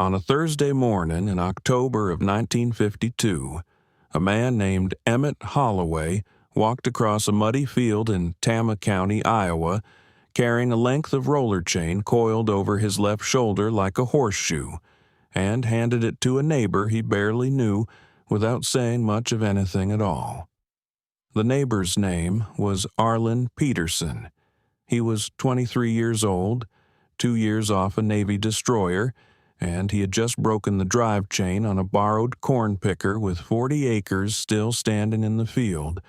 On a Thursday morning in October of 1952, a man named Emmett Holloway walked across a muddy field in Tama County, Iowa, carrying a length of roller chain coiled over his left shoulder like a horseshoe, and handed it to a neighbor he barely knew without saying much of anything at all. The neighbor's name was Arlen Petersen. He was 23 years old, 2 years off a Navy destroyer, and he had just broken the drive chain on a borrowed corn picker with 40 acres still standing in the field,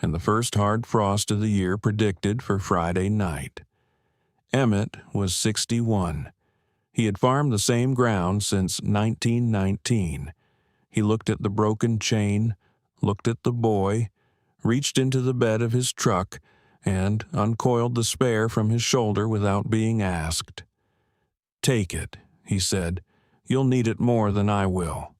and the first hard frost of the year predicted for Friday night. Emmett was 61. He had farmed the same ground since 1919. He looked at the broken chain, looked at the boy, reached into the bed of his truck, and uncoiled the spare from his shoulder without being asked. "Take it," he said. "You'll need it more than I will."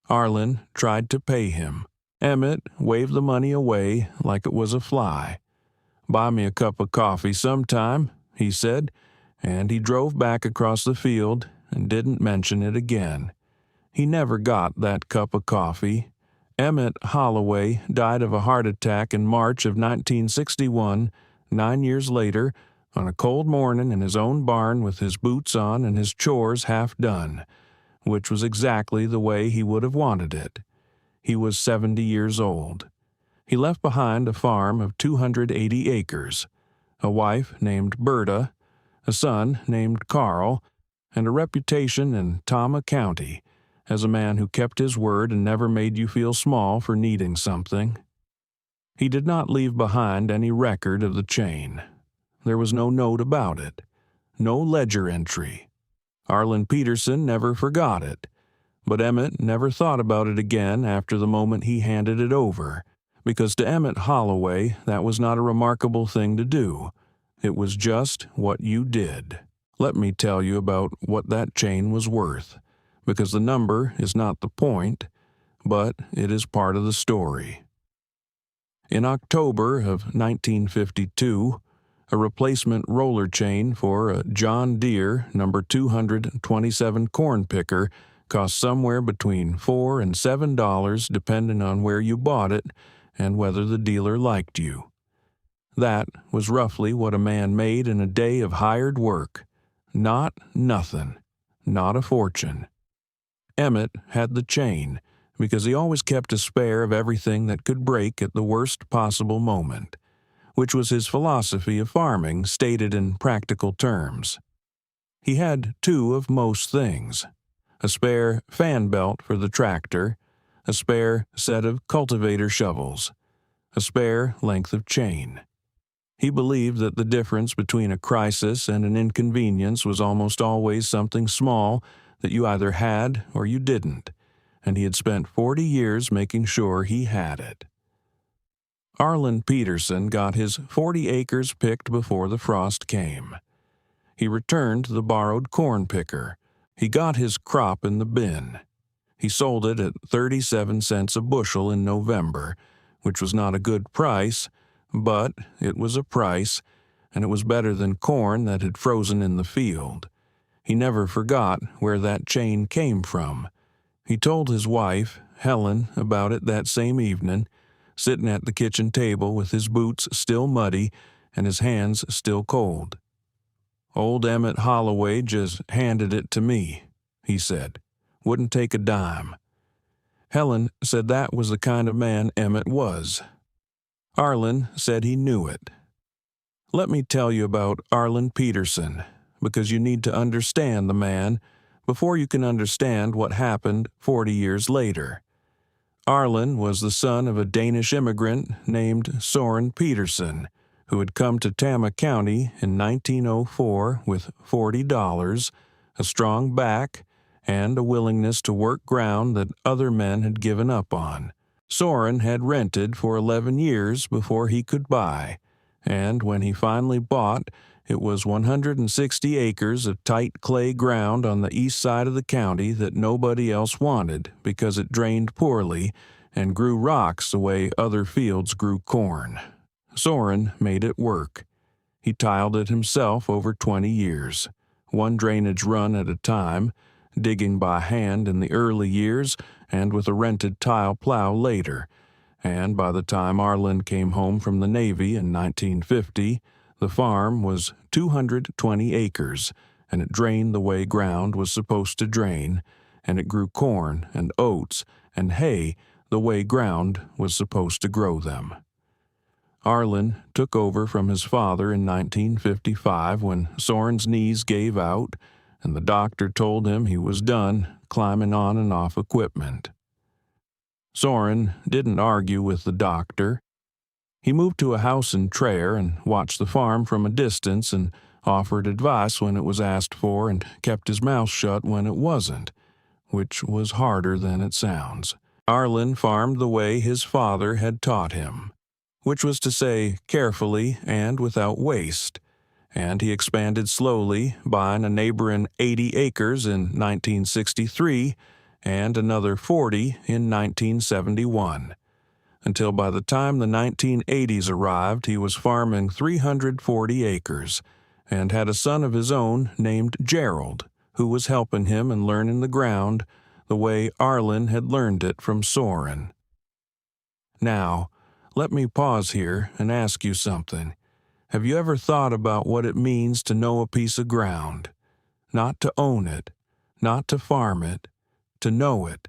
Arlen tried to pay him. Emmett waved the money away like it was a fly. "Buy me a cup of coffee sometime," he said, and he drove back across the field and didn't mention it again. He never got that cup of coffee. Emmett Holloway died of a heart attack in March of 1961, 9 years later, on a cold morning in his own barn with his boots on and his chores half done, which was exactly the way he would have wanted it. He was 70 years old. He left behind a farm of 280 acres, a wife named Berta, a son named Carl, and a reputation in Tama County as a man who kept his word and never made you feel small for needing something. He did not leave behind any record of the chain. There was no note about it, no ledger entry. Arlen Petersen never forgot it, but Emmett never thought about it again after the moment he handed it over, because to Emmett Holloway that was not a remarkable thing to do. It was just what you did. Let me tell you about what that chain was worth, because the number is not the point, but it is part of the story. In October of 1952, a replacement roller chain for a John Deere No. 227 corn picker cost somewhere between $4 and $7 depending on where you bought it and whether the dealer liked you. That was roughly what a man made in a day of hired work. Not nothing, not a fortune. Emmett had the chain because he always kept a spare of everything that could break at the worst possible moment, which was his philosophy of farming stated in practical terms. He had two of most things: a spare fan belt for the tractor, a spare set of cultivator shovels, a spare length of chain. He believed that the difference between a crisis and an inconvenience was almost always something small that you either had or you didn't, and he had spent 40 years making sure he had it. Arlen Petersen got his 40 acres picked before the frost came. He returned the borrowed corn picker. He got his crop in the bin. He sold it at 37 cents a bushel in November, which was not a good price, but it was a price, and it was better than corn that had frozen in the field. He never forgot where that chain came from. He told his wife, Helen, about it that same evening, sitting at the kitchen table with his boots still muddy and his hands still cold. "Old Emmett Holloway just handed it to me," he said. "Wouldn't take a dime." Helen said that was the kind of man Emmett was. Arlen said he knew it. Let me tell you about Arlen Petersen, because you need to understand the man before you can understand what happened 40 years later. Arlen was the son of a Danish immigrant named Soren Petersen, who had come to Tama County in 1904 with $40, a strong back, and a willingness to work ground that other men had given up on. Soren had rented for 11 years before he could buy, and when he finally bought, it was 160 acres of tight clay ground on the east side of the county that nobody else wanted because it drained poorly and grew rocks the way other fields grew corn. Soren made it work. He tiled it himself over 20 years, one drainage run at a time, digging by hand in the early years and with a rented tile plow later, and by the time Arlen came home from the Navy in 1950, the farm was 220 acres, and it drained the way ground was supposed to drain, and it grew corn and oats and hay the way ground was supposed to grow them. Arlen took over from his father in 1955 when Soren's knees gave out, and the doctor told him he was done climbing on and off equipment. Soren didn't argue with the doctor. He moved to a house in Traer and watched the farm from a distance and offered advice when it was asked for and kept his mouth shut when it wasn't, which was harder than it sounds. Arlen farmed the way his father had taught him, which was to say carefully and without waste, and he expanded slowly, buying a neighboring 80 acres in 1963 and another 40 in 1971, until by the time the 1980s arrived he was farming 340 acres and had a son of his own named Gerald, who was helping him and learning the ground the way Arlen had learned it from Soren. Now, let me pause here and ask you something. Have you ever thought about what it means to know a piece of ground? Not to own it, not to farm it, to know it,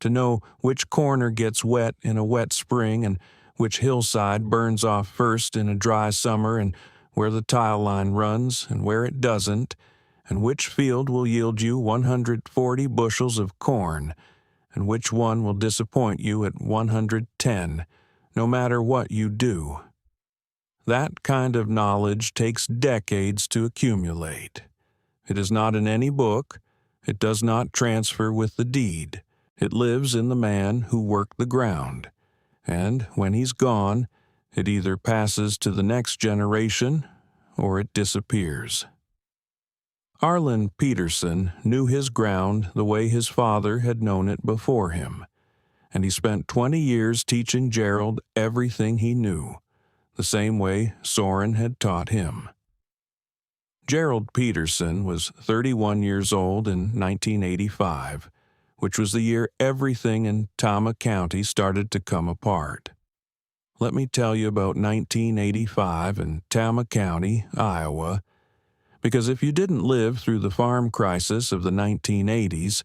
to know which corner gets wet in a wet spring and which hillside burns off first in a dry summer and where the tile line runs and where it doesn't, and which field will yield you 140 bushels of corn, and which one will disappoint you at 110, no matter what you do. That kind of knowledge takes decades to accumulate. It is not in any book. It does not transfer with the deed. It lives in the man who worked the ground, and when he's gone, it either passes to the next generation or it disappears. Arlen Petersen knew his ground the way his father had known it before him, and he spent 20 years teaching Gerald everything he knew, the same way Soren had taught him. Gerald Petersen was 31 years old in 1985, which was the year everything in Tama County started to come apart. Let me tell you about 1985 in Tama County, Iowa, because if you didn't live through the farm crisis of the 1980s,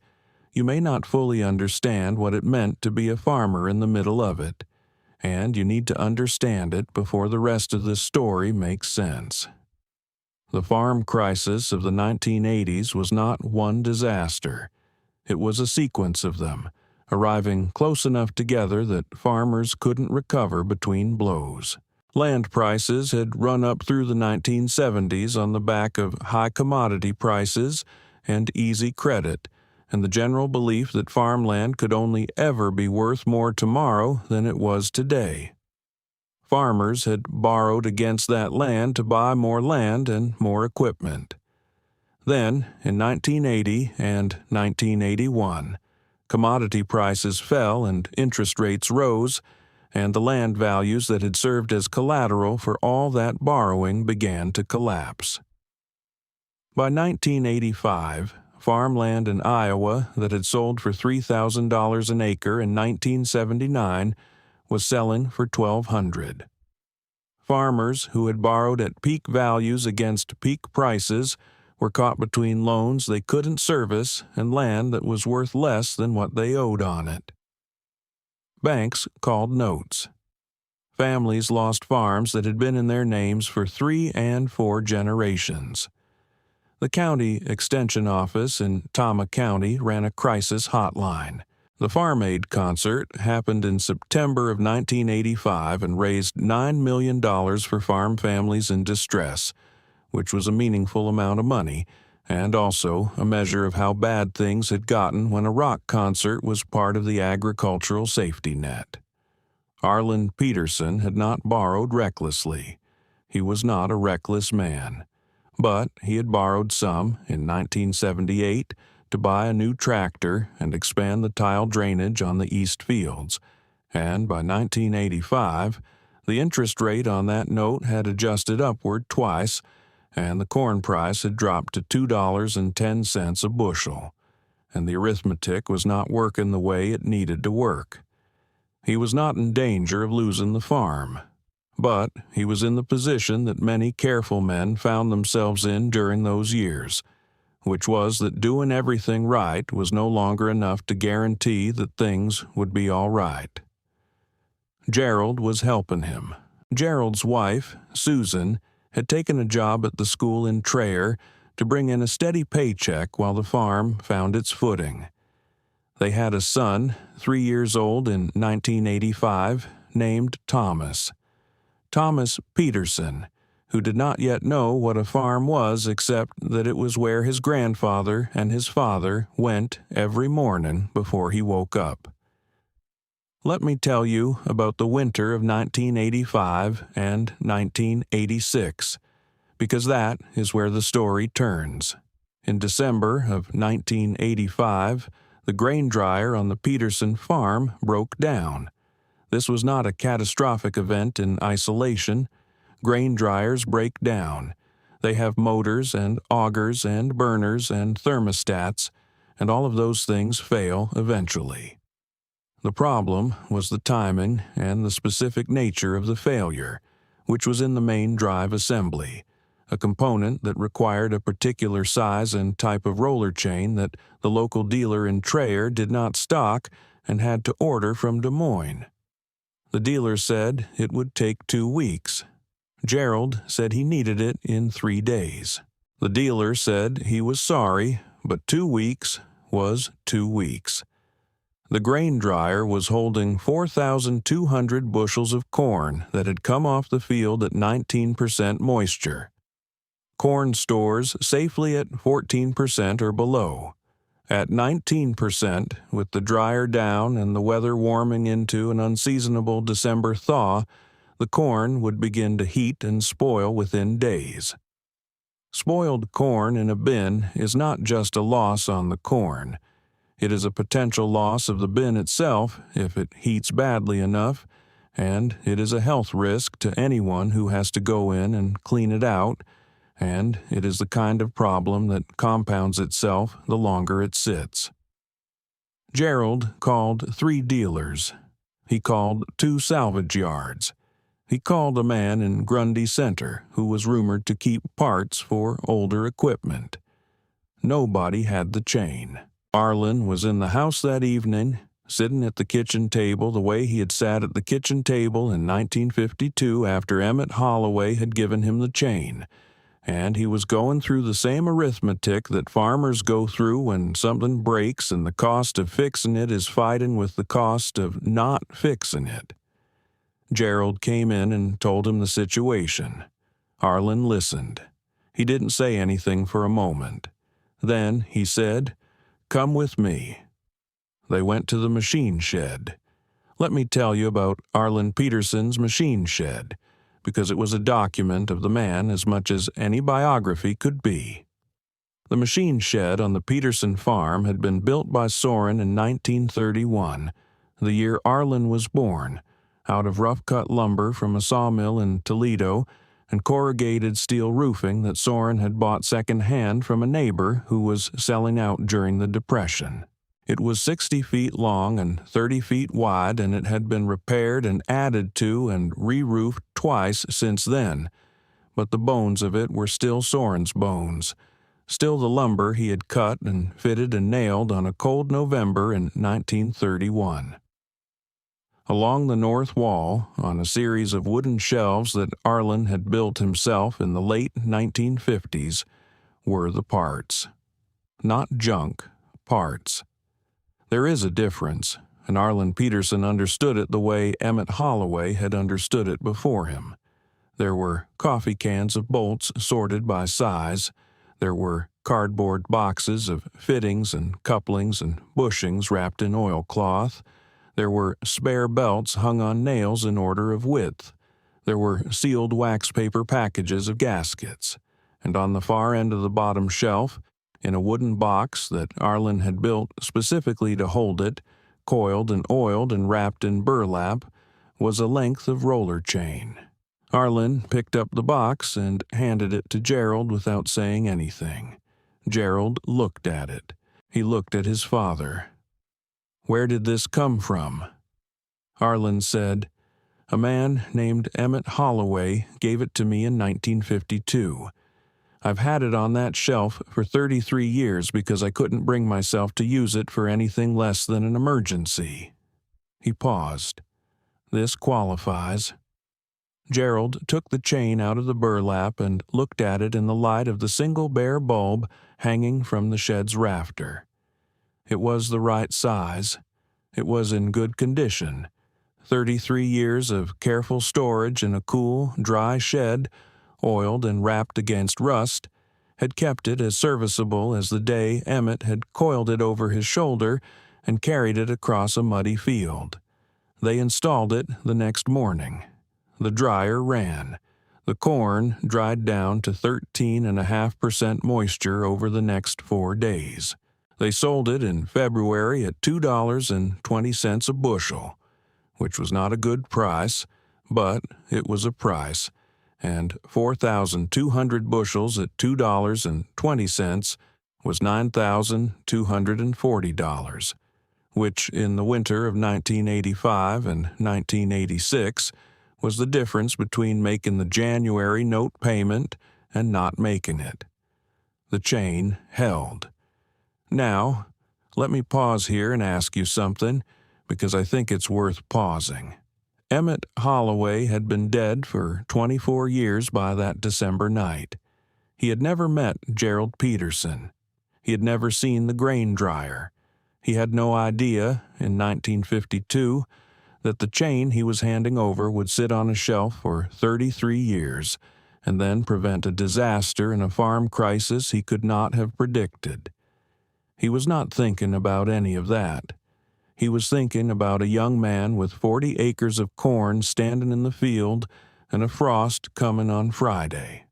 you may not fully understand what it meant to be a farmer in the middle of it, and you need to understand it before the rest of this story makes sense. The farm crisis of the 1980s was not one disaster. It was a sequence of them, arriving close enough together that farmers couldn't recover between blows. Land prices had run up through the 1970s on the back of high commodity prices and easy credit, and the general belief that farmland could only ever be worth more tomorrow than it was today. Farmers had borrowed against that land to buy more land and more equipment. Then, in 1980 and 1981, commodity prices fell and interest rates rose, and the land values that had served as collateral for all that borrowing began to collapse. By 1985, farmland in Iowa that had sold for $3,000 an acre in 1979 was selling for $1,200. Farmers who had borrowed at peak values against peak prices were caught between loans they couldn't service and land that was worth less than what they owed on it. Banks called notes. Families lost farms that had been in their names for 3 and 4 generations. The county extension office in Tama County ran a crisis hotline. The Farm Aid concert happened in September of 1985 and raised $9 million for farm families in distress, which was a meaningful amount of money, and also a measure of how bad things had gotten when a rock concert was part of the agricultural safety net. Arlen Petersen had not borrowed recklessly. He was not a reckless man. But he had borrowed some in 1978 to buy a new tractor and expand the tile drainage on the east fields, and by 1985, the interest rate on that note had adjusted upward twice, and the corn price had dropped to $2.10 a bushel, and the arithmetic was not working the way it needed to work. He was not in danger of losing the farm, but he was in the position that many careful men found themselves in during those years, which was that doing everything right was no longer enough to guarantee that things would be all right. Gerald was helping him. Gerald's wife, Susan, had taken a job at the school in Traer to bring in a steady paycheck while the farm found its footing. They had a son, 3 years old in 1985, named Thomas Petersen, who did not yet know what a farm was except that it was where his grandfather and his father went every morning before he woke up. Let me tell you about the winter of 1985 and 1986, because that is where the story turns. In December of 1985, the grain dryer on the Petersen farm broke down. This was not a catastrophic event in isolation. Grain dryers break down. They have motors and augers and burners and thermostats, and all of those things fail eventually. The problem was the timing and the specific nature of the failure, which was in the main drive assembly, a component that required a particular size and type of roller chain that the local dealer in Traer did not stock and had to order from Des Moines. The dealer said it would take 2 weeks. Gerald said he needed it in 3 days. The dealer said he was sorry, but 2 weeks was 2 weeks. The grain dryer was holding 4,200 bushels of corn that had come off the field at 19% moisture. Corn stores safely at 14% or below. At 19%, with the dryer down and the weather warming into an unseasonable December thaw, the corn would begin to heat and spoil within days. Spoiled corn in a bin is not just a loss on the corn. It is a potential loss of the bin itself if it heats badly enough, and it is a health risk to anyone who has to go in and clean it out, and it is the kind of problem that compounds itself the longer it sits. Gerald called 3 dealers. He called 2 salvage yards. He called a man in Grundy Center who was rumored to keep parts for older equipment. Nobody had the chain. Arlen was in the house that evening, sitting at the kitchen table the way he had sat at the kitchen table in 1952 after Emmett Holloway had given him the chain, and he was going through the same arithmetic that farmers go through when something breaks and the cost of fixing it is fighting with the cost of not fixing it. Gerald came in and told him the situation. Arlen listened. He didn't say anything for a moment. Then he said, "Come with me." They went to the machine shed. Let me tell you about Arlen Petersen's machine shed, because it was a document of the man as much as any biography could be. The machine shed on the Petersen farm had been built by Soren in 1931, the year Arlen was born, out of rough-cut lumber from a sawmill in Toledo and corrugated steel roofing that Soren had bought second-hand from a neighbor who was selling out during the Depression. It was 60 feet long and 30 feet wide, and it had been repaired and added to and re-roofed twice since then, but the bones of it were still Soren's bones, still the lumber he had cut and fitted and nailed on a cold November in 1931. Along the north wall, on a series of wooden shelves that Arlen had built himself in the late 1950s, were the parts. Not junk, parts. There is a difference, and Arlen Petersen understood it the way Emmett Holloway had understood it before him. There were coffee cans of bolts sorted by size. There were cardboard boxes of fittings and couplings and bushings wrapped in oilcloth. There were spare belts hung on nails in order of width. There were sealed wax paper packages of gaskets. And on the far end of the bottom shelf, in a wooden box that Arlen had built specifically to hold it, coiled and oiled and wrapped in burlap, was a length of roller chain. Arlen picked up the box and handed it to Gerald without saying anything. Gerald looked at it. He looked at his father. "Where did this come from?" Arlen said, "A man named Emmett Holloway gave it to me in 1952. I've had it on that shelf for 33 years because I couldn't bring myself to use it for anything less than an emergency." He paused. "This qualifies." Gerald took the chain out of the burlap and looked at it in the light of the single bare bulb hanging from the shed's rafter. It was the right size. It was in good condition. 33 years of careful storage in a cool, dry shed, oiled and wrapped against rust, had kept it as serviceable as the day Emmett had coiled it over his shoulder and carried it across a muddy field. They installed it the next morning. The dryer ran. The corn dried down to 13.5% moisture over the next 4 days. They sold it in February at $2.20 a bushel, which was not a good price, but it was a price, and 4,200 bushels at $2.20 was $9,240, which in the winter of 1985 and 1986 was the difference between making the January note payment and not making it. The chain held. Now, let me pause here and ask you something, because I think it's worth pausing. Emmett Holloway had been dead for 24 years by that December night. He had never met Gerald Petersen. He had never seen the grain dryer. He had no idea, in 1952, that the chain he was handing over would sit on a shelf for 33 years and then prevent a disaster and a farm crisis he could not have predicted. He was not thinking about any of that. He was thinking about a young man with 40 acres of corn standing in the field and a frost coming on Friday.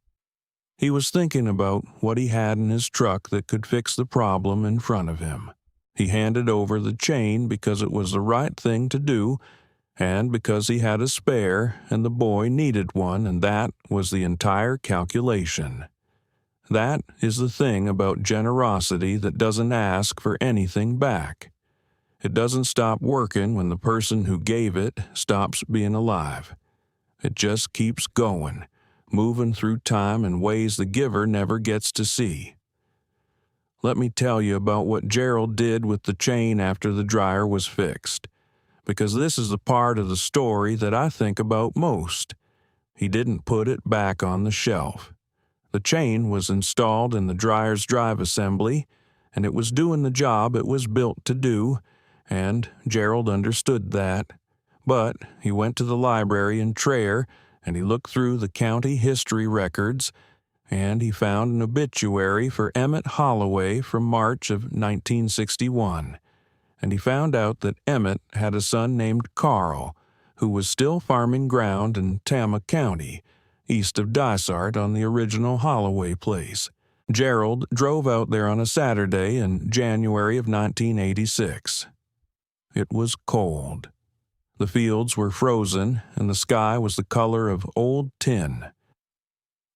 He was thinking about what he had in his truck that could fix the problem in front of him. He handed over the chain because it was the right thing to do, and because he had a spare and the boy needed one, and that was the entire calculation. That is the thing about generosity that doesn't ask for anything back. It doesn't stop working when the person who gave it stops being alive. It just keeps going, moving through time in ways the giver never gets to see. Let me tell you about what Gerald did with the chain after the dryer was fixed, because this is the part of the story that I think about most. He didn't put it back on the shelf. The chain was installed in the dryer's drive assembly, and it was doing the job it was built to do, and Gerald understood that. But he went to the library in Traer, and he looked through the county history records, and he found an obituary for Emmett Holloway from March of 1961. And he found out that Emmett had a son named Carl, who was still farming ground in Tama County, east of Dysart on the original Holloway place. Gerald drove out there on a Saturday in January of 1986. It was cold. The fields were frozen, and the sky was the color of old tin.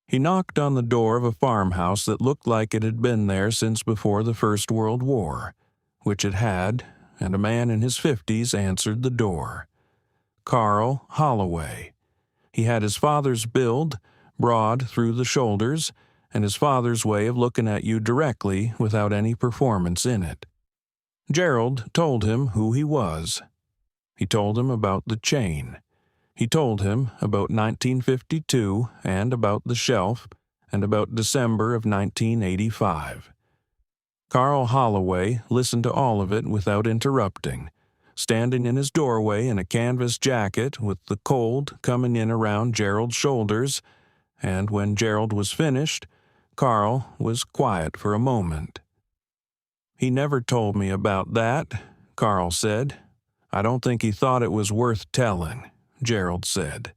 He knocked on the door of a farmhouse that looked like it had been there since before the First World War, which it had, and a man in his 50s answered the door. Carl Holloway. He had his father's build, broad through the shoulders, and his father's way of looking at you directly without any performance in it. Gerald told him who he was. He told him about the chain. He told him about 1952 and about the shelf and about December of 1985. Carl Holloway listened to all of it without interrupting, standing in his doorway in a canvas jacket with the cold coming in around Gerald's shoulders, and when Gerald was finished, Carl was quiet for a moment. "He never told me about that," Carl said. "I don't think he thought it was worth telling," Gerald said.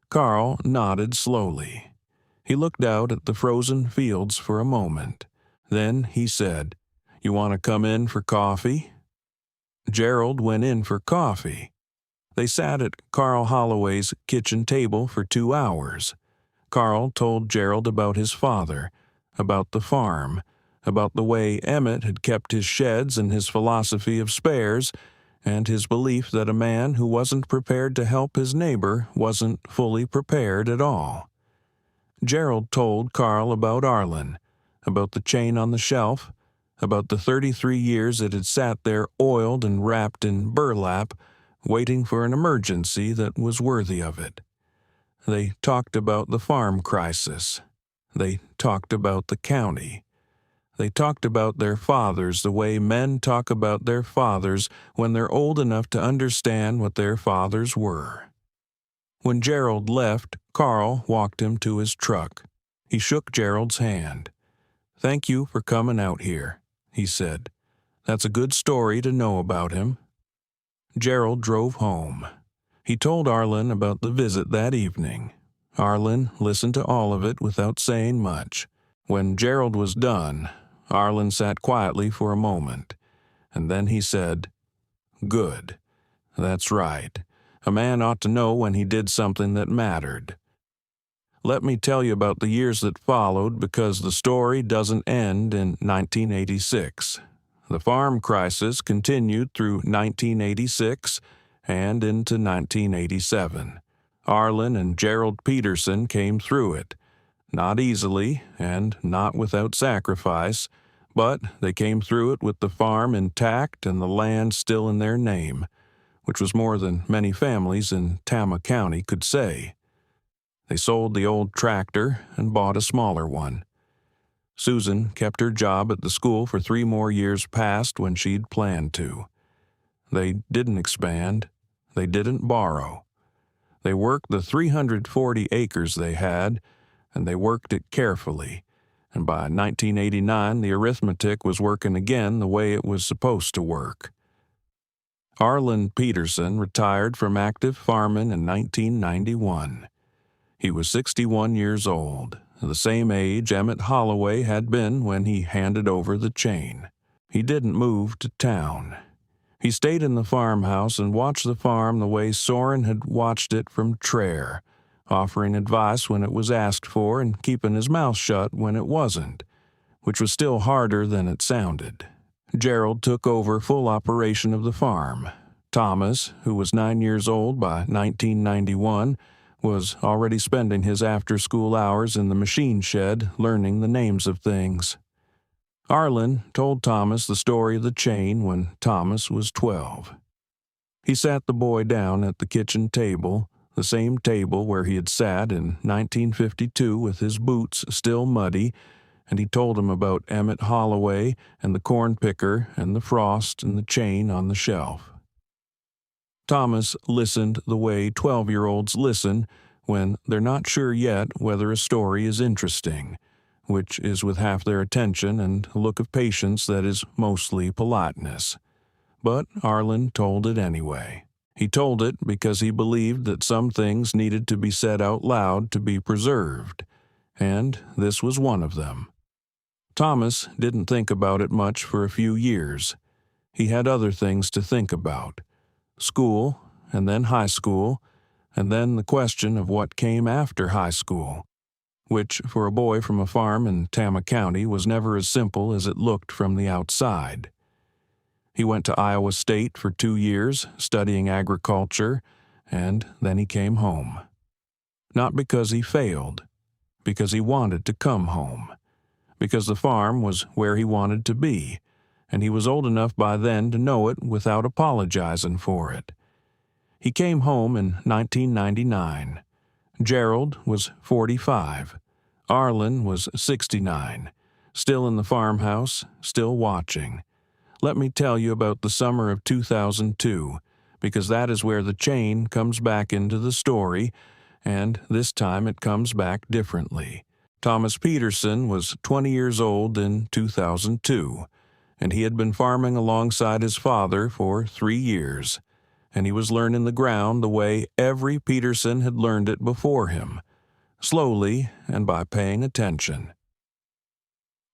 Carl nodded slowly. He looked out at the frozen fields for a moment. Then he said, "You want to come in for coffee?" Gerald went in for coffee. They sat at Carl Holloway's kitchen table for 2 hours. Carl told Gerald about his father, about the farm, about the way Emmett had kept his sheds and his philosophy of spares, and his belief that a man who wasn't prepared to help his neighbor wasn't fully prepared at all. Gerald told Carl about Arlen, about the chain on the shelf, about the 33 years it had sat there oiled and wrapped in burlap, waiting for an emergency that was worthy of it. They talked about the farm crisis. They talked about the county. They talked about their fathers the way men talk about their fathers when they're old enough to understand what their fathers were. When Gerald left, Carl walked him to his truck. He shook Gerald's hand. "Thank you for coming out here," he said. "That's a good story to know about him." Gerald drove home. He told Arlen about the visit that evening. Arlen listened to all of it without saying much. When Gerald was done, Arlen sat quietly for a moment, and then he said, "Good. That's right. A man ought to know when he did something that mattered. Let me tell you about the years that followed, because the story doesn't end in 1986. The farm crisis continued through 1986 and into 1987. Arlen and Gerald Petersen came through it. Not easily, and not without sacrifice, but they came through it with the farm intact and the land still in their name, which was more than many families in Tama County could say. They sold the old tractor and bought a smaller one. Susan kept her job at the school for 3 more years past when she'd planned to. They didn't expand. They didn't borrow. They worked the 340 acres they had, and they worked it carefully, and by 1989 the arithmetic was working again the way it was supposed to work. Arlen Petersen retired from active farming in 1991. He was 61 years old, the same age Emmett Holloway had been when he handed over the chain. He didn't move to town. He stayed in the farmhouse and watched the farm the way Soren had watched it from Traer, offering advice when it was asked for and keeping his mouth shut when it wasn't, which was still harder than it sounded. Gerald took over full operation of the farm. Thomas, who was 9 years old by 1991, was already spending his after-school hours in the machine shed learning the names of things. Arlen told Thomas the story of the chain when Thomas was 12. He sat the boy down at the kitchen table, the same table where he had sat in 1952 with his boots still muddy, and he told him about Emmett Holloway and the corn picker and the frost and the chain on the shelf. Thomas listened the way 12-year-olds listen when they're not sure yet whether a story is interesting, which is with half their attention and a look of patience that is mostly politeness. But Arlen told it anyway. He told it because he believed that some things needed to be said out loud to be preserved, and this was one of them. Thomas didn't think about it much for a few years. He had other things to think about. School, and then high school, and then the question of what came after high school, which for a boy from a farm in Tama County was never as simple as it looked from the outside. He went to Iowa State for 2 years, studying agriculture, and then he came home. Not because he failed, because he wanted to come home, because the farm was where he wanted to be, and he was old enough by then to know it without apologizing for it. He came home in 1999. Gerald was 45. Arlen was 69, still in the farmhouse, still watching. Let me tell you about the summer of 2002, because that is where the chain comes back into the story, and this time it comes back differently. Thomas Petersen was 20 years old in 2002, and he had been farming alongside his father for 3 years, and he was learning the ground the way every Petersen had learned it before him, slowly and by paying attention.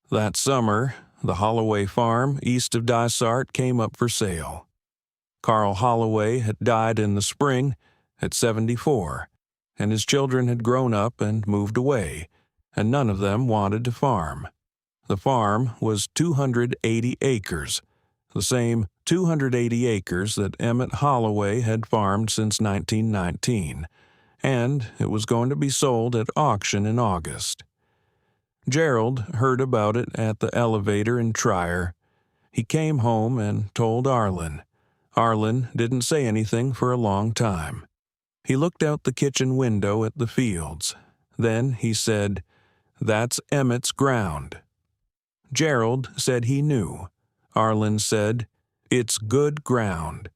That summer, the Holloway farm east of Dysart came up for sale. Carl Holloway had died in the spring at 74, and his children had grown up and moved away, and none of them wanted to farm. The farm was 280 acres, the same 280 acres that Emmett Holloway had farmed since 1919, and it was going to be sold at auction in August. Gerald heard about it at the elevator in Trier. He came home and told Arlen. Arlen didn't say anything for a long time. He looked out the kitchen window at the fields. Then he said, "That's Emmett's ground." Gerald said he knew. Arlen said, "It's good ground."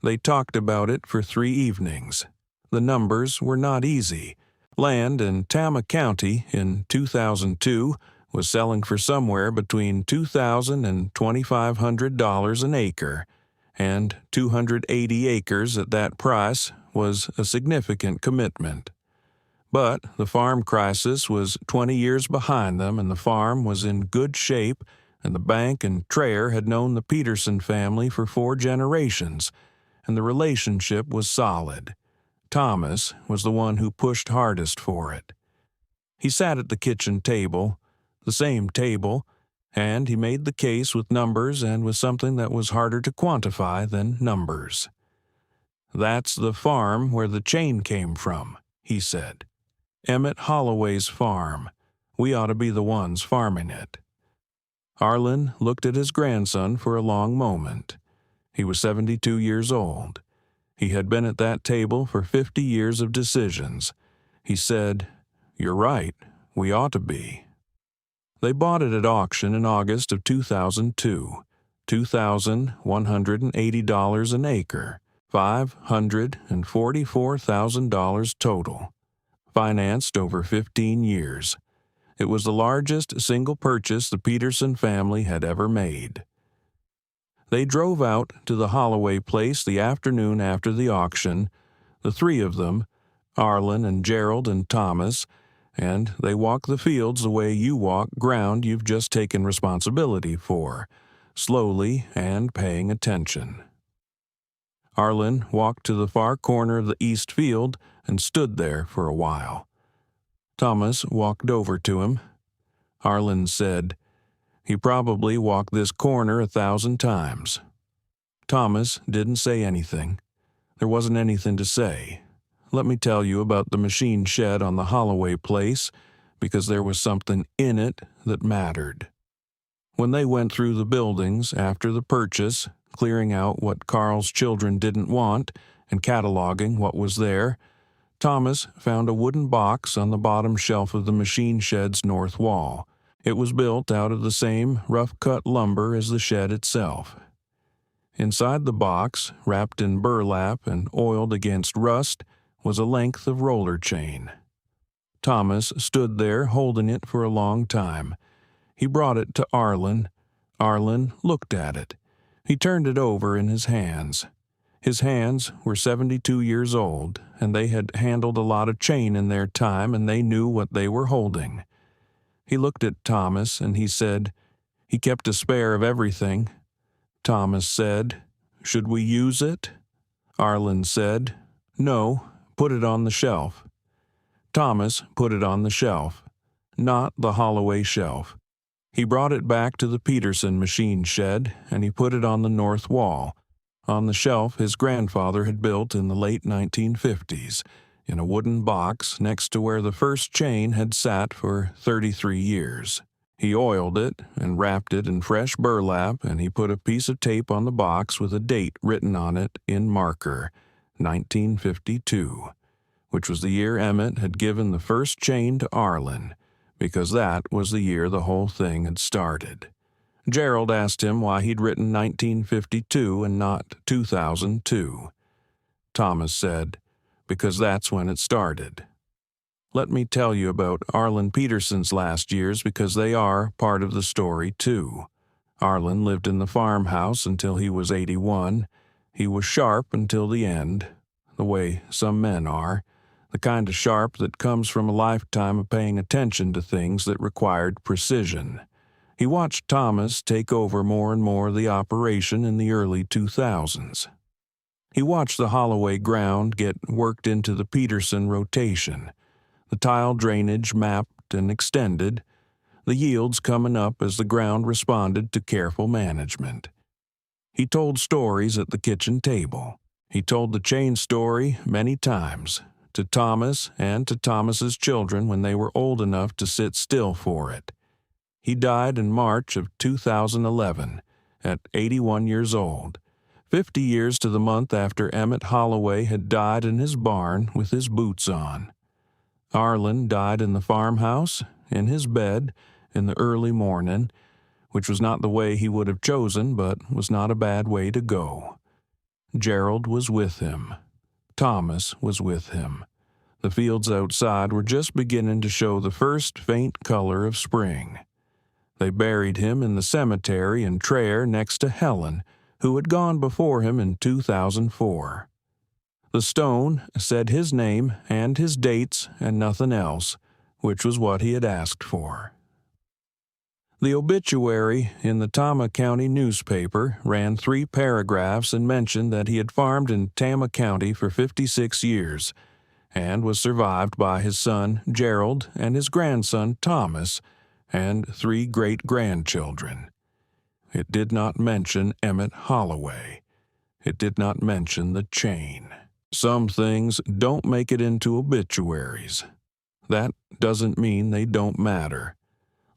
They talked about it for 3 evenings. The numbers were not easy. Land in Tama County in 2002 was selling for somewhere between $2,000 and $2,500 an acre, and 280 acres at that price was a significant commitment. But the farm crisis was 20 years behind them, and the farm was in good shape, and the bank and Traer had known the Petersen family for 4 generations, and the relationship was solid. Thomas was the one who pushed hardest for it. He sat at the kitchen table, the same table, and he made the case with numbers and with something that was harder to quantify than numbers. "That's the farm where the chain came from," he said. "Emmett Holloway's farm. We ought to be the ones farming it." Arlen looked at his grandson for a long moment. He was 72 years old. He had been at that table for 50 years of decisions. He said, "You're right, we ought to be." They bought it at auction in August of 2002, $2,180 an acre, $544,000 total, financed over 15 years. It was the largest single purchase the Petersen family had ever made. They drove out to the Holloway place the afternoon after the auction, the 3 of them, Arlen and Gerald and Thomas, and they walked the fields the way you walk ground you've just taken responsibility for, slowly and paying attention. Arlen walked to the far corner of the east field and stood there for a while. Thomas walked over to him. Arlen said, "He probably walked this corner 1,000 times." Thomas didn't say anything. There wasn't anything to say. Let me tell you about the machine shed on the Holloway place, because there was something in it that mattered. When they went through the buildings after the purchase, clearing out what Carl's children didn't want and cataloging what was there, Thomas found a wooden box on the bottom shelf of the machine shed's north wall. It was built out of the same rough-cut lumber as the shed itself. Inside the box, wrapped in burlap and oiled against rust, was a length of roller chain. Thomas stood there holding it for a long time. He brought it to Arlen. Arlen looked at it. He turned it over in his hands. His hands were 72 years old, and they had handled a lot of chain in their time, and they knew what they were holding. He looked at Thomas, and he said, "He kept a spare of everything." Thomas said, "Should we use it?" Arlen said, "No, put it on the shelf." Thomas put it on the shelf, not the Holloway shelf. He brought it back to the Petersen machine shed, and he put it on the north wall, on the shelf his grandfather had built in the late 1950s, in a wooden box next to where the first chain had sat for 33 years. He oiled it and wrapped it in fresh burlap, and he put a piece of tape on the box with a date written on it in marker, 1952, which was the year Emmett had given the first chain to Arlen, because that was the year the whole thing had started. Gerald asked him why he'd written 1952 and not 2002. Thomas said, "Because that's when it started." Let me tell you about Arlen Petersen's last years, because they are part of the story too. Arlen lived in the farmhouse until he was 81. He was sharp until the end, the way some men are, the kind of sharp that comes from a lifetime of paying attention to things that required precision. He watched Thomas take over more and more of the operation in the early 2000s. He watched the Holloway ground get worked into the Petersen rotation, the tile drainage mapped and extended, the yields coming up as the ground responded to careful management. He told stories at the kitchen table. He told the chain story many times, to Thomas and to Thomas's children when they were old enough to sit still for it. He died in March of 2011 at 81 years old, 50 years to the month after Emmett Holloway had died in his barn with his boots on. Arlen died in the farmhouse, in his bed, in the early morning, which was not the way he would have chosen, but was not a bad way to go. Gerald was with him. Thomas was with him. The fields outside were just beginning to show the first faint color of spring. They buried him in the cemetery in Traer next to Helen, who had gone before him in 2004. The stone said his name and his dates and nothing else, which was what he had asked for. The obituary in the Tama County newspaper ran 3 paragraphs and mentioned that he had farmed in Tama County for 56 years and was survived by his son Gerald and his grandson Thomas and 3 great-grandchildren. It did not mention Emmett Holloway. It did not mention the chain. Some things don't make it into obituaries. That doesn't mean they don't matter.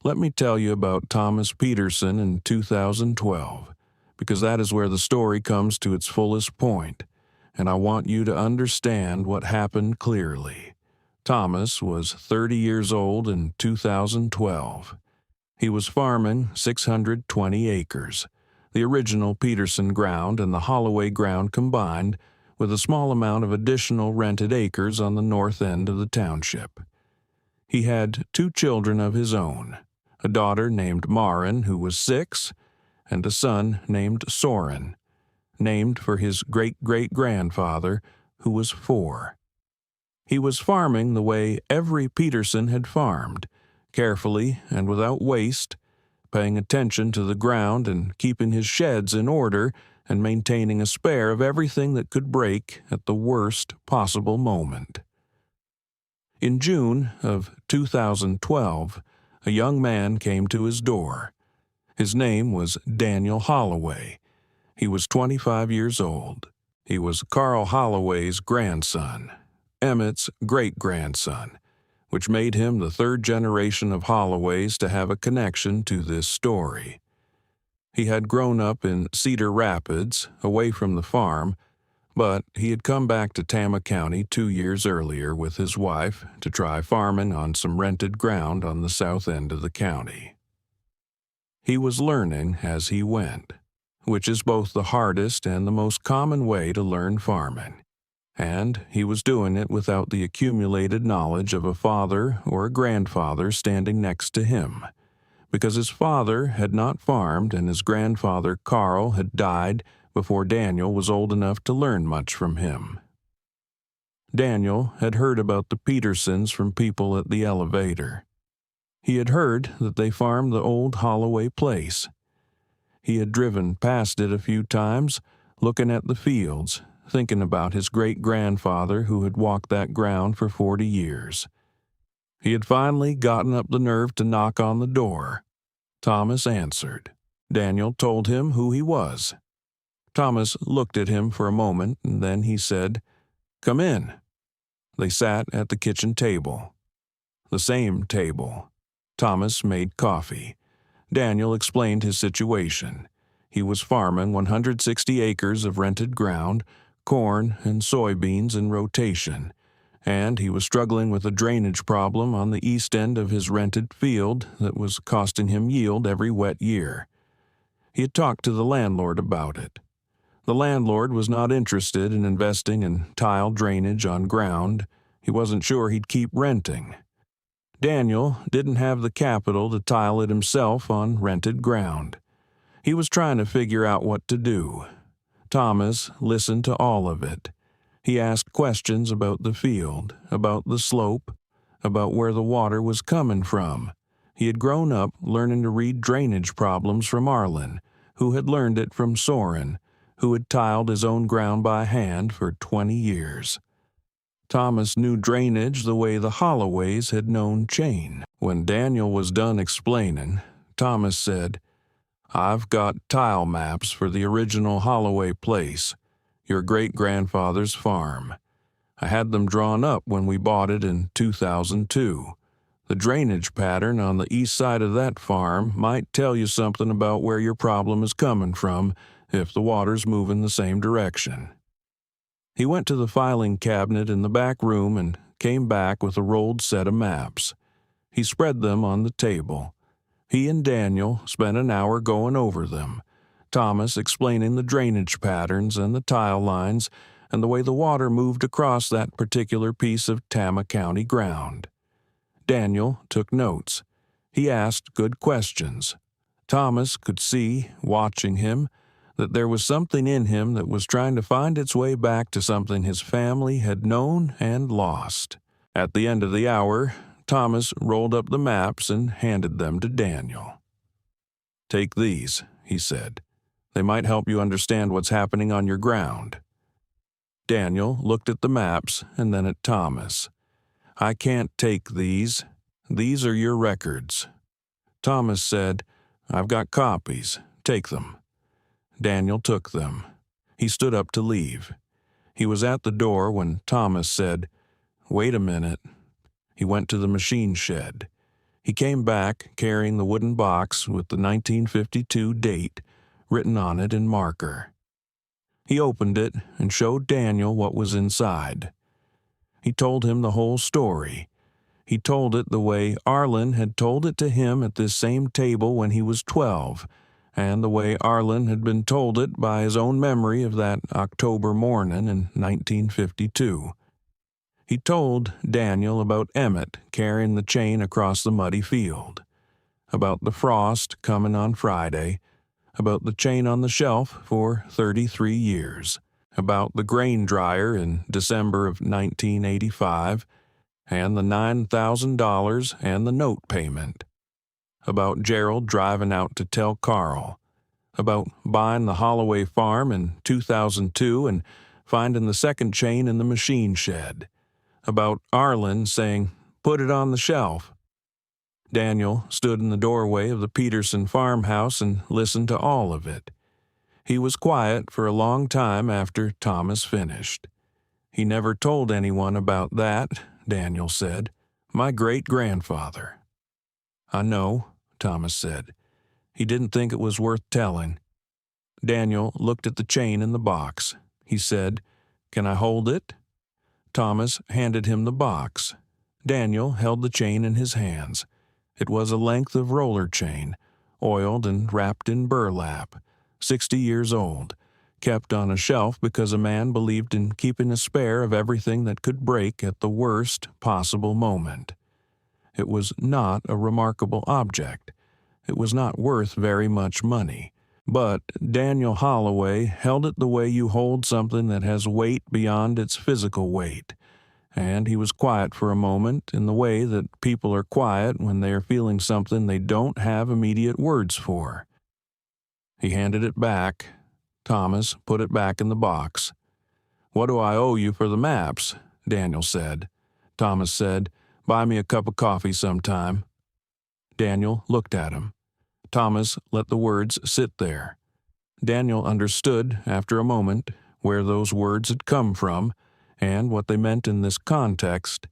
Let me tell you about Thomas Petersen in 2012, because that is where the story comes to its fullest point, and I want you to understand what happened clearly. Thomas was 30 years old in 2012. He was farming 620 acres, the original Petersen ground and the Holloway ground combined, with a small amount of additional rented acres on the north end of the township. He had 2 children of his own, a daughter named Maren, who was 6, and a son named Soren, named for his great-great-grandfather, who was 4. He was farming the way every Petersen had farmed, carefully and without waste, paying attention to the ground and keeping his sheds in order and maintaining a spare of everything that could break at the worst possible moment. In June of 2012, a young man came to his door. His name was Daniel Holloway. He was 25 years old. He was Carl Holloway's grandson, Emmett's great-grandson, which made him the 3rd generation of Holloways to have a connection to this story. He had grown up in Cedar Rapids, away from the farm, but he had come back to Tama County 2 years earlier with his wife to try farming on some rented ground on the south end of the county. He was learning as he went, which is both the hardest and the most common way to learn farming, and he was doing it without the accumulated knowledge of a father or a grandfather standing next to him, because his father had not farmed and his grandfather Carl had died before Daniel was old enough to learn much from him. Daniel had heard about the Petersens from people at the elevator. He had heard that they farmed the old Holloway place. He had driven past it a few times, looking at the fields, thinking about his great-grandfather who had walked that ground for 40 years. He had finally gotten up the nerve to knock on the door. Thomas answered. Daniel told him who he was. Thomas looked at him for a moment, and then he said, "Come in." They sat at the kitchen table. The same table. Thomas made coffee. Daniel explained his situation. He was farming 160 acres of rented ground, corn and soybeans in rotation, and he was struggling with a drainage problem on the east end of his rented field that was costing him yield every wet year. He had talked to the landlord about it. The landlord was not interested in investing in tile drainage on ground. He wasn't sure he'd keep renting. Daniel didn't have the capital to tile it himself on rented ground. He was trying to figure out what to do. Thomas listened to all of it. He asked questions about the field, about the slope, about where the water was coming from. He had grown up learning to read drainage problems from Arlen, who had learned it from Soren, who had tiled his own ground by hand for 20 years. Thomas knew drainage the way the Holloways had known chain. When Daniel was done explaining, Thomas said, "I've got tile maps for the original Holloway place, your great-grandfather's farm. I had them drawn up when we bought it in 2002. The drainage pattern on the east side of that farm might tell you something about where your problem is coming from if the water's moving the same direction." He went to the filing cabinet in the back room and came back with a rolled set of maps. He spread them on the table. He and Daniel spent an hour going over them, Thomas explaining the drainage patterns and the tile lines and the way the water moved across that particular piece of Tama County ground. Daniel took notes. He asked good questions. Thomas could see, watching him, that there was something in him that was trying to find its way back to something his family had known and lost. At the end of the hour, Thomas rolled up the maps and handed them to Daniel. "Take these," he said. "They might help you understand what's happening on your ground." Daniel looked at the maps and then at Thomas. "I can't take these. These are your records." Thomas said, "I've got copies. Take them." Daniel took them. He stood up to leave. He was at the door when Thomas said, "Wait a minute." He went to the machine shed. He came back carrying the wooden box with the 1952 date written on it in marker. He opened it and showed Daniel what was inside. He told him the whole story. He told it the way Arlen had told it to him at this same table when he was 12, and the way Arlen had been told it by his own memory of that October morning in 1952. He told Daniel about Emmett carrying the chain across the muddy field, about the frost coming on Friday, about the chain on the shelf for 33 years, about the grain dryer in December of 1985, and the $9,000 and the note payment, about Gerald driving out to tell Carl, about buying the Holloway farm in 2002 and finding the second chain in the machine shed, about Arlen saying, "Put it on the shelf." Daniel stood in the doorway of the Petersen farmhouse and listened to all of it. He was quiet for a long time after Thomas finished. "He never told anyone about that," Daniel said. "My great-grandfather." "I know," Thomas said. "He didn't think it was worth telling." Daniel looked at the chain in the box. He said, "Can I hold it?" Thomas handed him the box. Daniel held the chain in his hands. It was a length of roller chain, oiled and wrapped in burlap, 60 years old, kept on a shelf because a man believed in keeping a spare of everything that could break at the worst possible moment. It was not a remarkable object. It was not worth very much money. But Daniel Holloway held it the way you hold something that has weight beyond its physical weight, and he was quiet for a moment in the way that people are quiet when they are feeling something they don't have immediate words for. He handed it back. Thomas put it back in the box. "What do I owe you for the maps?" Daniel said. Thomas said, "Buy me a cup of coffee sometime." Daniel looked at him. Thomas let the words sit there. Daniel understood, after a moment, where those words had come from and what they meant in this context,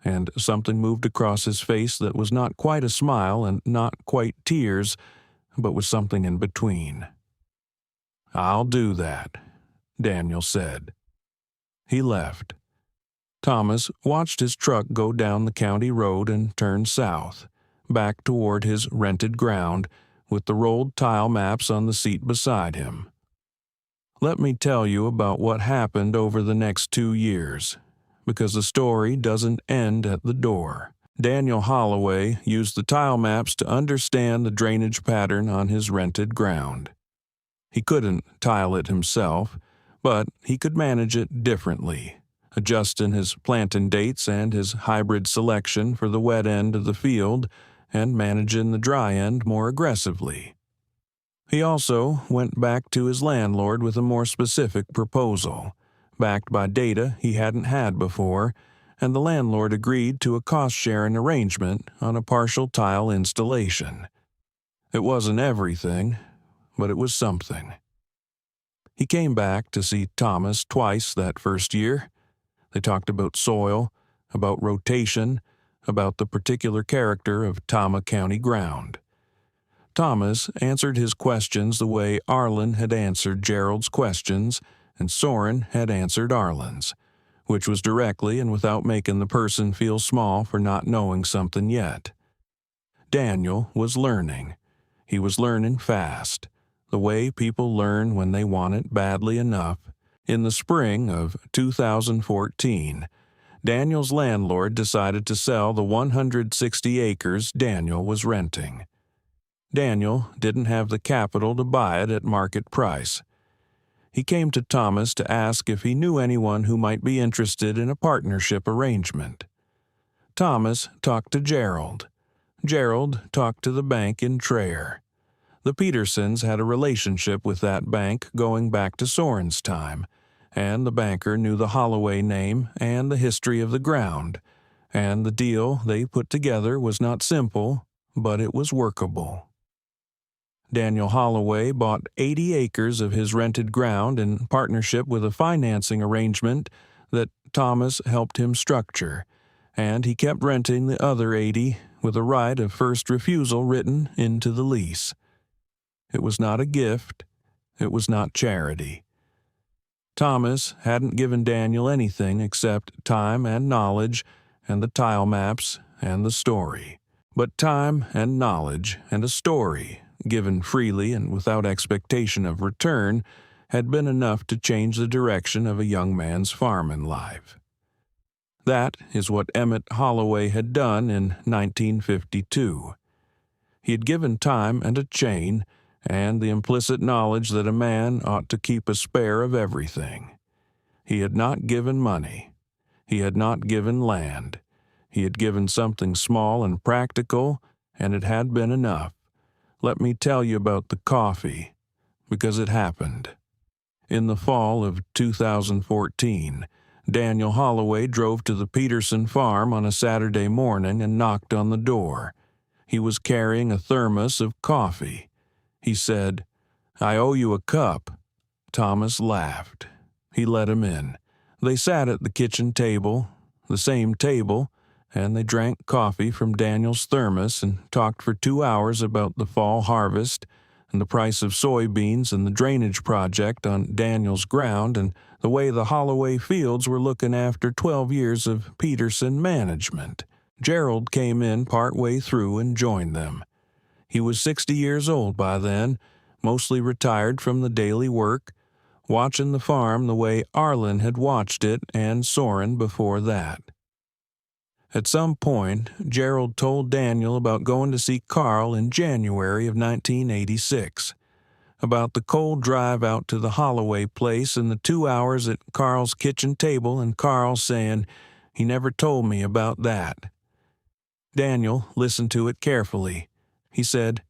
and something moved across his face that was not quite a smile and not quite tears, but was something in between. "I'll do that," Daniel said. He left. Thomas watched his truck go down the county road and turn south, back toward his rented ground, with the rolled tile maps on the seat beside him. Let me tell you about what happened over the next 2 years, because the story doesn't end at the door. Daniel Holloway used the tile maps to understand the drainage pattern on his rented ground. He couldn't tile it himself, but he could manage it differently, adjusting his planting dates and his hybrid selection for the wet end of the field and managing the dry end more aggressively. He also went back to his landlord with a more specific proposal, backed by data he hadn't had before, and the landlord agreed to a cost-sharing arrangement on a partial tile installation. It wasn't everything, but it was something. He came back to see Thomas twice that first year. They talked about soil, about rotation, about the particular character of Tama County ground. Thomas answered his questions the way Arlen had answered Gerald's questions, and Soren had answered Arlen's, which was directly and without making the person feel small for not knowing something yet. Daniel was learning. He was learning fast, the way people learn when they want it badly enough. In the spring of 2014, Daniel's landlord decided to sell the 160 acres Daniel was renting. Daniel didn't have the capital to buy it at market price. He came to Thomas to ask if he knew anyone who might be interested in a partnership arrangement. Thomas talked to Gerald. Gerald talked to the bank in Traer. The Petersens had a relationship with that bank going back to Soren's time, and the banker knew the Holloway name and the history of the ground, and the deal they put together was not simple, but it was workable. Daniel Holloway bought 80 acres of his rented ground in partnership with a financing arrangement that Thomas helped him structure, and he kept renting the other 80 with a right of first refusal written into the lease. It was not a gift. It was not charity. Thomas hadn't given Daniel anything except time and knowledge and the tile maps and the story. But time and knowledge and a story, given freely and without expectation of return, had been enough to change the direction of a young man's farming life. That is what Emmett Holloway had done in 1952. He had given time and a chain, and the implicit knowledge that a man ought to keep a spare of everything. He had not given money. He had not given land. He had given something small and practical, and it had been enough. Let me tell you about the coffee, because it happened. In the fall of 2014, Daniel Holloway drove to the Petersen farm on a Saturday morning and knocked on the door. He was carrying a thermos of coffee. He said, "I owe you a cup." Thomas laughed. He let him in. They sat at the kitchen table, the same table, and they drank coffee from Daniel's thermos and talked for 2 hours about the fall harvest and the price of soybeans and the drainage project on Daniel's ground and the way the Holloway fields were looking after 12 years of Petersen management. Gerald came in part way through and joined them. He was 60 years old by then, mostly retired from the daily work, watching the farm the way Arlen had watched it and Soren before that. At some point, Gerald told Daniel about going to see Carl in January of 1986, about the cold drive out to the Holloway place and the 2 hours at Carl's kitchen table and Carl saying, "He never told me about that." Daniel listened to it carefully. He said,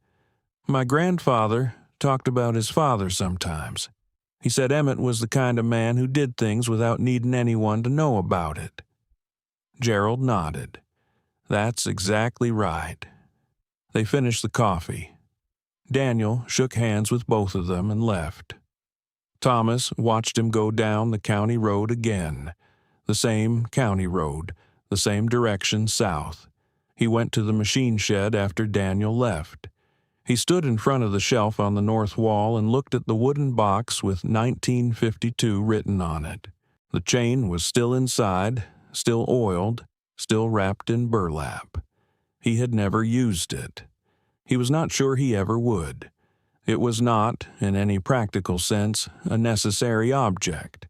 "My grandfather talked about his father sometimes. He said Emmett was the kind of man who did things without needing anyone to know about it." Gerald nodded. "That's exactly right." They finished the coffee. Daniel shook hands with both of them and left. Thomas watched him go down the county road again. The same county road, the same direction south. He went to the machine shed after Daniel left. He stood in front of the shelf on the north wall and looked at the wooden box with 1952 written on it. The chain was still inside, still oiled, still wrapped in burlap. He had never used it. He was not sure he ever would. It was not, in any practical sense, a necessary object.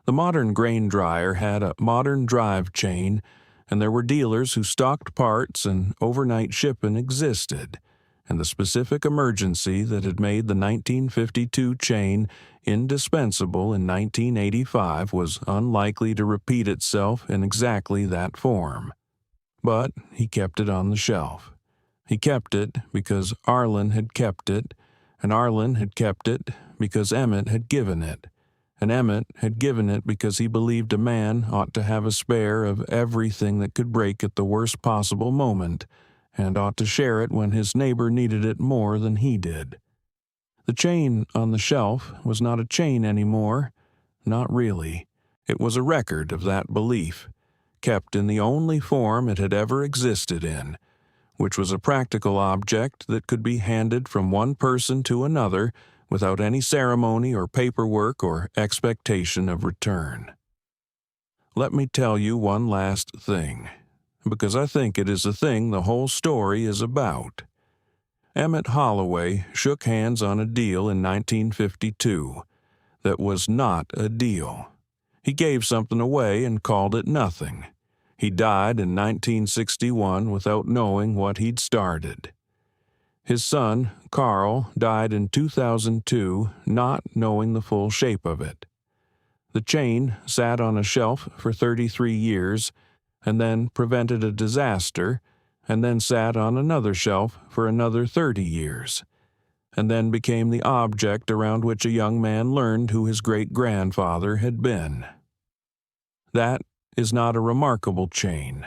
The modern grain dryer had a modern drive chain, and there were dealers who stocked parts and overnight shipping existed, and the specific emergency that had made the 1952 chain indispensable in 1985 was unlikely to repeat itself in exactly that form. But he kept it on the shelf. He kept it because Arlen had kept it, and Arlen had kept it because Emmett had given it, and Emmett had given it because he believed a man ought to have a spare of everything that could break at the worst possible moment, and ought to share it when his neighbor needed it more than he did. The chain on the shelf was not a chain anymore, not really. It was a record of that belief, kept in the only form it had ever existed in, which was a practical object that could be handed from one person to another without any ceremony or paperwork or expectation of return. Let me tell you one last thing, because I think it is the thing the whole story is about. Emmett Holloway shook hands on a deal in 1952 that was not a deal. He gave something away and called it nothing. He died in 1961 without knowing what he'd started. His son, Carl, died in 2002 not knowing the full shape of it. The chain sat on a shelf for 33 years, and then prevented a disaster, and then sat on another shelf for another 30 years, and then became the object around which a young man learned who his great-grandfather had been. That is not a remarkable chain.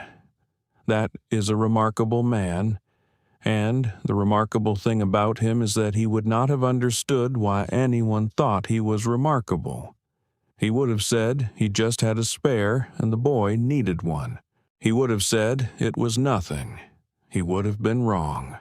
That is a remarkable man, and the remarkable thing about him is that he would not have understood why anyone thought he was remarkable. He would have said he just had a spare and the boy needed one. He would have said it was nothing. He would have been wrong.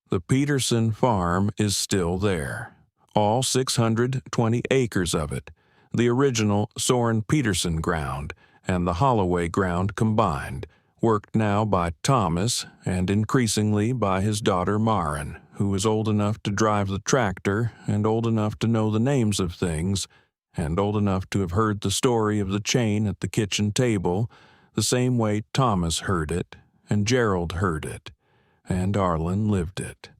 The Petersen farm is still there, all 620 acres of it, the original Soren Petersen ground and the Holloway ground combined, worked now by Thomas and increasingly by his daughter Maren, who is old enough to drive the tractor and old enough to know the names of things and old enough to have heard the story of the chain at the kitchen table the same way Thomas heard it and Gerald heard it, and Arlen lived it.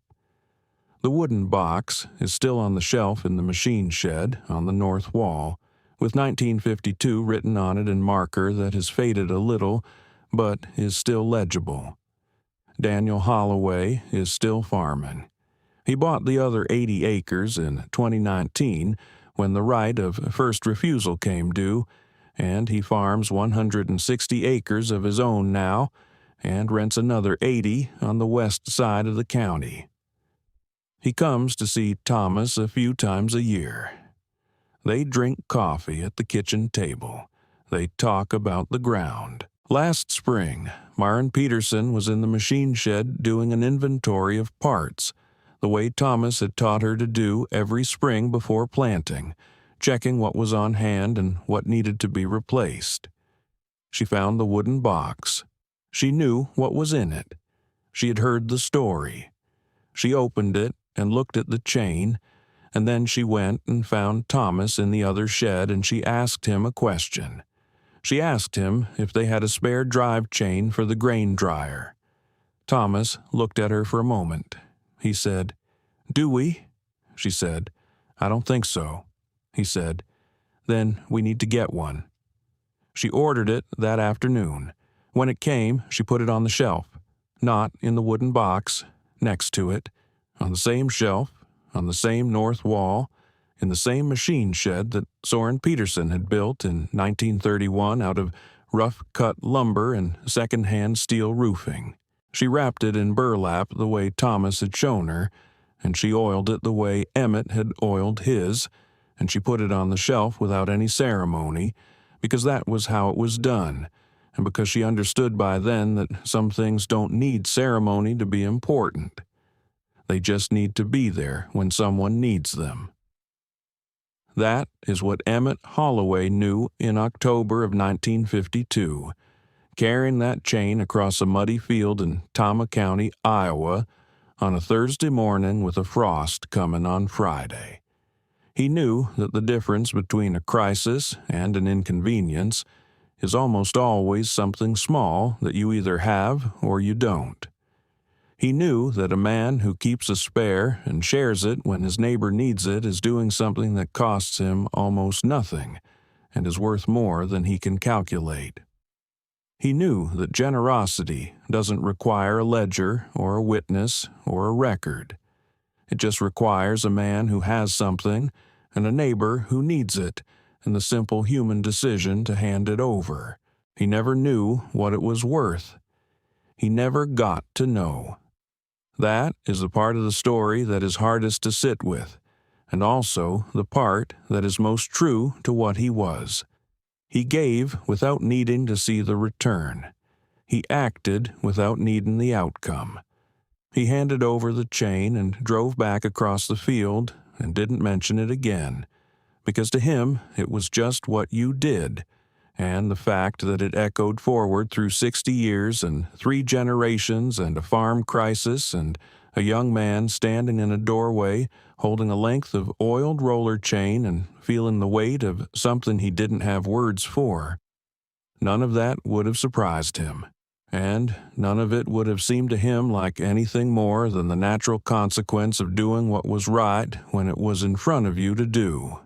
The wooden box is still on the shelf in the machine shed on the north wall, with 1952 written on it in marker that has faded a little, but is still legible. Daniel Holloway is still farming. He bought the other 80 acres in 2019 when the right of first refusal came due, and he farms 160 acres of his own now and rents another 80 on the west side of the county. He comes to see Thomas a few times a year. They drink coffee at the kitchen table. They talk about the ground. Last spring, Arlen Petersen was in the machine shed doing an inventory of parts, the way Thomas had taught her to do every spring before planting, checking what was on hand and what needed to be replaced. She found the wooden box. She knew what was in it. She had heard the story. She opened it and looked at the chain, and then she went and found Thomas in the other shed and she asked him a question. She asked him if they had a spare drive chain for the grain dryer. Thomas looked at her for a moment. He said, "Do we?" She said, "I don't think so." He said, "Then we need to get one." She ordered it that afternoon. When it came, she put it on the shelf, not in the wooden box, next to it, on the same shelf, on the same north wall, in the same machine shed that Soren Petersen had built in 1931 out of rough-cut lumber and second-hand steel roofing. She wrapped it in burlap the way Thomas had shown her, and she oiled it the way Emmett had oiled his, and she put it on the shelf without any ceremony, because that was how it was done, and because she understood by then that some things don't need ceremony to be important. They just need to be there when someone needs them. That is what Emmett Holloway knew in October of 1952, carrying that chain across a muddy field in Tama County, Iowa, on a Thursday morning with a frost coming on Friday. He knew that the difference between a crisis and an inconvenience is almost always something small that you either have or you don't. He knew that a man who keeps a spare and shares it when his neighbor needs it is doing something that costs him almost nothing and is worth more than he can calculate. He knew that generosity doesn't require a ledger or a witness or a record. It just requires a man who has something and a neighbor who needs it, and the simple human decision to hand it over. He never knew what it was worth. He never got to know. That is the part of the story that is hardest to sit with, and also the part that is most true to what he was. He gave without needing to see the return. He acted without needing the outcome. He handed over the chain and drove back across the field and didn't mention it again, because to him it was just what you did, and the fact that it echoed forward through 60 years and 3 generations and a farm crisis and a young man standing in a doorway holding a length of oiled roller chain and feeling the weight of something he didn't have words for. None of that would have surprised him, and none of it would have seemed to him like anything more than the natural consequence of doing what was right when it was in front of you to do.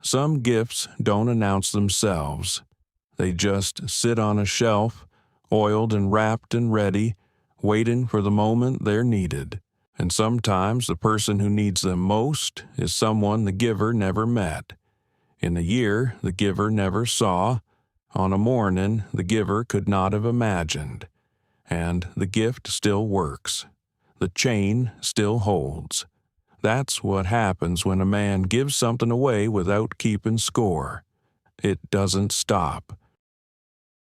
Some gifts don't announce themselves. They just sit on a shelf, oiled and wrapped and ready, waiting for the moment they're needed. And sometimes the person who needs them most is someone the giver never met. In a year the giver never saw. On a morning the giver could not have imagined. And the gift still works. The chain still holds. That's what happens when a man gives something away without keeping score. It doesn't stop.